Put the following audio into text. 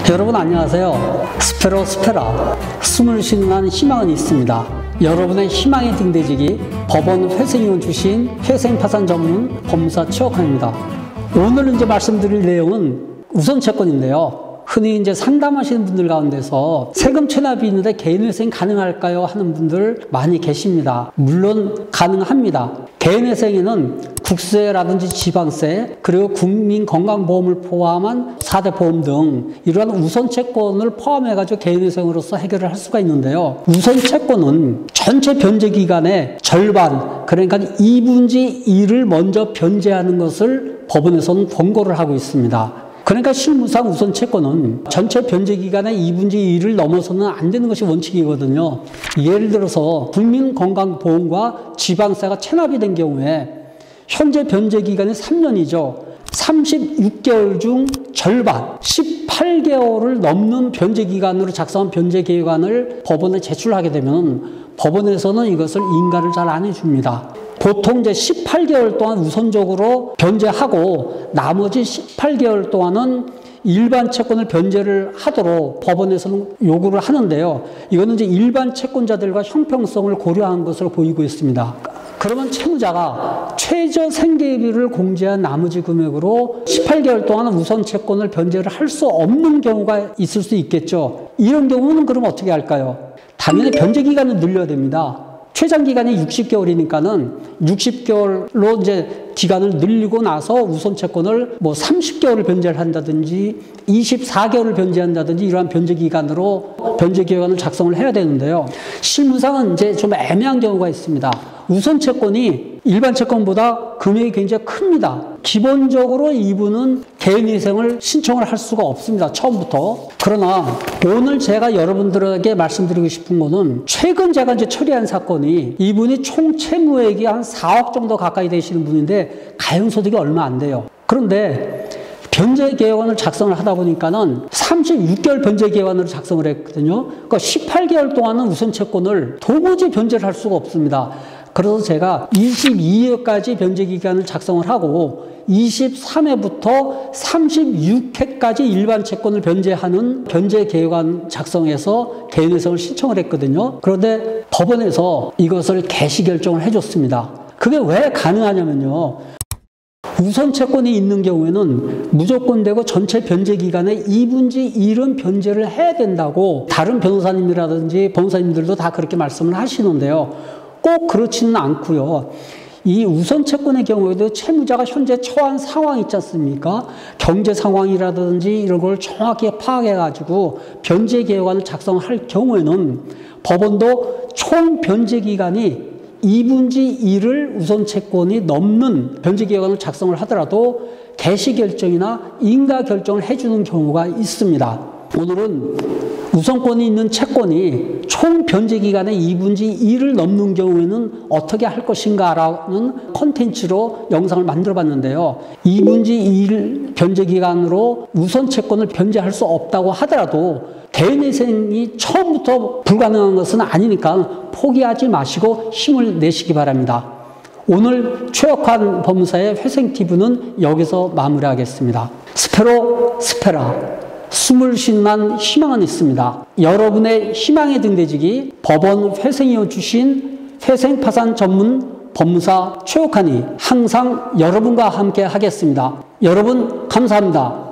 여러분 안녕하세요. 스페라 숨을 쉬는 희망은 있습니다. 여러분의 희망의 등대지기 법원 회생위원 출신 회생파산 전문 법무사 최옥환입니다. 오늘 이제 말씀드릴 내용은 우선채권인데요. 흔히 이제 상담하시는 분들 가운데서 세금 체납이 있는데 개인회생이 가능할까요? 하는 분들 많이 계십니다. 물론 가능합니다. 개인회생에는 국세라든지 지방세, 그리고 국민건강보험을 포함한 4대 보험 등 이러한 우선채권을 포함해가지고 개인회생으로서 해결을 할 수가 있는데요. 우선채권은 전체 변제기간의 절반, 그러니까 2분의 1을 먼저 변제하는 것을 법원에서는 권고를 하고 있습니다. 그러니까 실무상 우선채권은 전체 변제기간의 2분의 1을 넘어서는 안 되는 것이 원칙이거든요. 예를 들어서 국민건강보험과 지방세가 체납이 된 경우에 현재 변제기간이 3년이죠. 36개월 중 절반, 18개월을 넘는 변제기간으로 작성한 변제계획안을 법원에 제출하게 되면 법원에서는 이것을 인가를 잘 안 해줍니다. 보통 이제 18개월 동안 우선적으로 변제하고 나머지 18개월 동안은 일반 채권을 변제를 하도록 법원에서는 요구를 하는데요. 이거는 이제 일반 채권자들과 형평성을 고려한 것으로 보이고 있습니다. 그러면 채무자가 최저 생계비를 공제한 나머지 금액으로 18개월 동안 우선 채권을 변제를 할 수 없는 경우가 있을 수 있겠죠. 이런 경우는 그럼 어떻게 할까요? 당연히 변제 기간을 늘려야 됩니다. 최장 기간이 60개월이니까는 60개월로 이제 기간을 늘리고 나서 우선 채권을 뭐 30개월을 변제를 한다든지 24개월을 변제한다든지 이러한 변제 기간으로 변제 기간을 작성을 해야 되는데요. 실무상은 이제 좀 애매한 경우가 있습니다. 우선 채권이 일반 채권보다 금액이 굉장히 큽니다. 기본적으로 이분은 개인회생을 신청을 할 수가 없습니다. 처음부터. 그러나 오늘 제가 여러분들에게 말씀드리고 싶은 거는 최근 제가 이제 처리한 사건이 이분이 총 채무액이 한 4억 정도 가까이 되시는 분인데 가용소득이 얼마 안 돼요. 그런데 변제계획안을 작성을 하다 보니까는 36개월 변제계획안으로 작성을 했거든요. 그러니까 18개월 동안은 우선채권을 도무지 변제를 할 수가 없습니다. 그래서 제가 22회까지 변제기간을 작성을 하고 23회부터 36회까지 일반 채권을 변제하는 변제계획안 작성해서 개인회생을 신청을 했거든요. 그런데 법원에서 이것을 개시 결정을 해줬습니다. 그게 왜 가능하냐면요. 우선 채권이 있는 경우에는 무조건 되고 전체 변제 기간의 2분의 1은 변제를 해야 된다고 다른 변호사님이라든지 법무사님들도 다 그렇게 말씀을 하시는데요. 꼭 그렇지는 않고요. 이 우선 채권의 경우에도 채무자가 현재 처한 상황이 있지 않습니까? 경제 상황이라든지 이런 걸 정확히 파악해가지고 변제 계획안을 작성할 경우에는 법원도 총 변제 기간이 2분의 1을 우선 채권이 넘는 변제 계획안을 작성을 하더라도 개시 결정이나 인가 결정을 해주는 경우가 있습니다. 오늘은 우선권이 있는 채권이 총 변제 기간의 2분의 1을 넘는 경우에는 어떻게 할 것인가 라는 콘텐츠로 영상을 만들어 봤는데요. 2분의 1 변제 기간으로 우선 채권을 변제할 수 없다고 하더라도 개인회생이 처음부터 불가능한 것은 아니니까 포기하지 마시고 힘을 내시기 바랍니다. 오늘 최옥환 법무사의 회생티브는 여기서 마무리하겠습니다. 스페라 숨을 쉬는 희망은 있습니다. 여러분의 희망의 등대지기 법원 회생위원 출신 회생파산 전문 법무사 최옥환이 항상 여러분과 함께 하겠습니다. 여러분 감사합니다.